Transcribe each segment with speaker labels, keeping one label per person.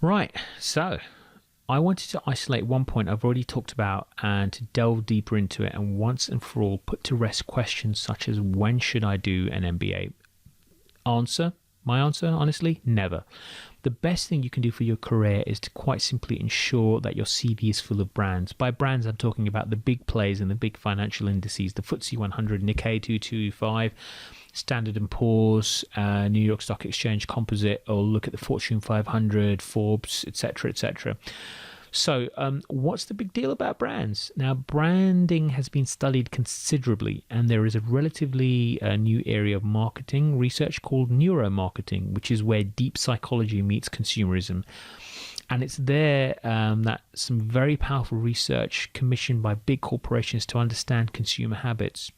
Speaker 1: Right. So I wanted to isolate one point I've already talked about and to delve deeper into it and once and for all put to rest questions such as when should I do an MBA? My answer, honestly, never. The best thing you can do for your career is to quite simply ensure that your CV is full of brands. By brands, I'm talking about the big players and the big financial indices, the FTSE 100, Nikkei 225, Standard & Poor's, New York Stock Exchange Composite, or look at the Fortune 500, Forbes, etc., etc. So, what's the big deal about brands? Now, branding has been studied considerably, and there is a relatively new area of marketing research called neuromarketing, which is where deep psychology meets consumerism. And it's there that some very powerful research commissioned by big corporations to understand consumer habits.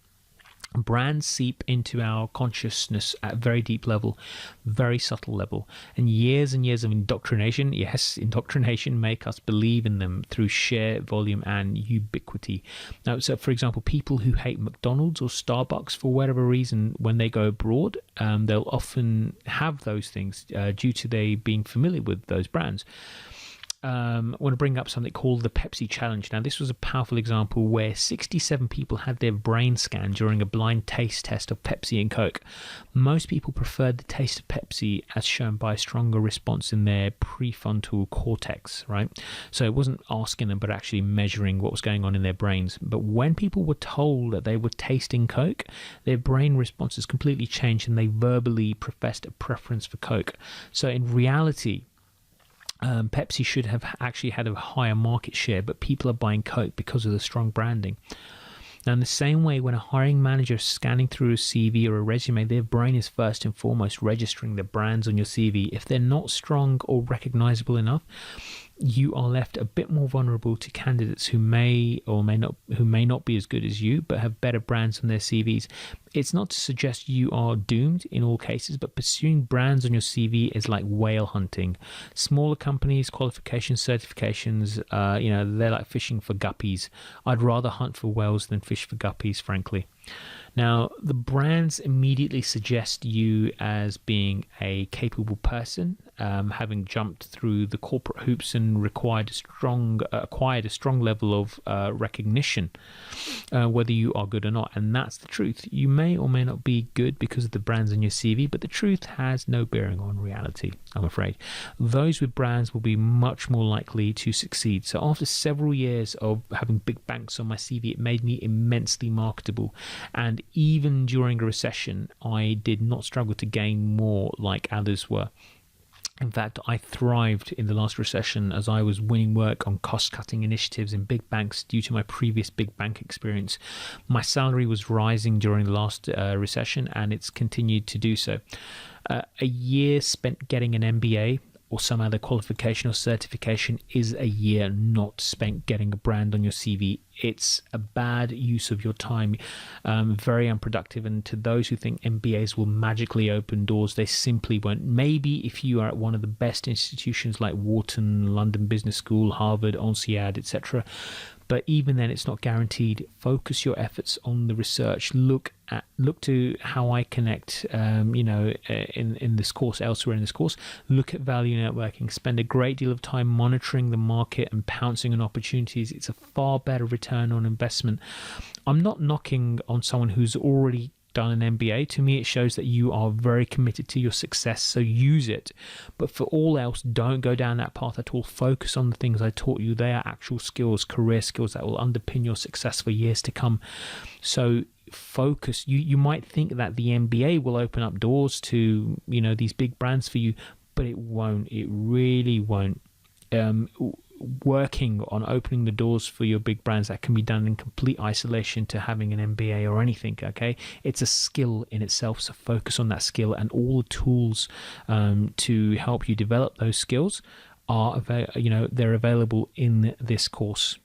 Speaker 1: Brands seep into our consciousness at a very deep level, very subtle level, and years of indoctrination, yes, indoctrination, make us believe in them through sheer volume and ubiquity. Now, so for example, people who hate McDonald's or Starbucks for whatever reason, when they go abroad, they'll often have those things due to they being familiar with those brands. I want to bring up something called the Pepsi Challenge. Now, this was a powerful example where 67 people had their brain scanned during a blind taste test of Pepsi and Coke. Most people preferred the taste of Pepsi as shown by a stronger response in their prefrontal cortex, right? So it wasn't asking them, but actually measuring what was going on in their brains. But when people were told that they were tasting Coke, their brain responses completely changed and they verbally professed a preference for Coke. So in reality, Pepsi should have actually had a higher market share, but people are buying Coke because of the strong branding. Now, in the same way, when a hiring manager is scanning through a CV or a resume, their brain is first and foremost registering the brands on your CV. If they're not strong or recognizable enough, you are left a bit more vulnerable to candidates who may not be as good as you, but have better brands on their CVs. It's not to suggest you are doomed in all cases, but pursuing brands on your CV is like whale hunting. Smaller companies, qualifications, certifications, they're like fishing for guppies. I'd rather hunt for whales than fish for guppies, frankly. Now, the brands immediately suggest you as being a capable person, having jumped through the corporate hoops and acquired a strong level of recognition, whether you are good or not. And that's the truth. You may or may not be good because of the brands in your CV, but the truth has no bearing on reality, I'm afraid. Those with brands will be much more likely to succeed. So after several years of having big banks on my CV, it made me immensely marketable. And even during a recession, I did not struggle to gain more like others were. In fact, I thrived in the last recession as I was winning work on cost-cutting initiatives in big banks due to my previous big bank experience. My salary was rising during the last recession, and it's continued to do so. A year spent getting an MBA or some other qualification or certification is a year not spent getting a brand on your CV. It's a bad use of your time, very unproductive. And to those who think MBAs will magically open doors, they simply won't. Maybe if you are at one of the best institutions like Wharton, London Business School, Harvard, INSEAD, etc. But even then, it's not guaranteed. Focus your efforts on the research. Look to how I connect, in this course, elsewhere in this course. Look at value networking. Spend a great deal of time monitoring the market and pouncing on opportunities. It's a far better return on investment. I'm not knocking on someone who's already done an MBA. To me, it shows that you are very committed to your success, so use it. But for all else, don't go down that path at all. Focus on the things I taught you. They are actual skills, career skills that will underpin your success for years to come. So focus. You might think that the MBA will open up doors to these big brands for you, but it won't. It really won't. Working on opening the doors for your big brands, that can be done in complete isolation to having an MBA or anything. Okay, it's a skill in itself, so focus on that skill, and all the tools to help you develop those skills are they're available in this course.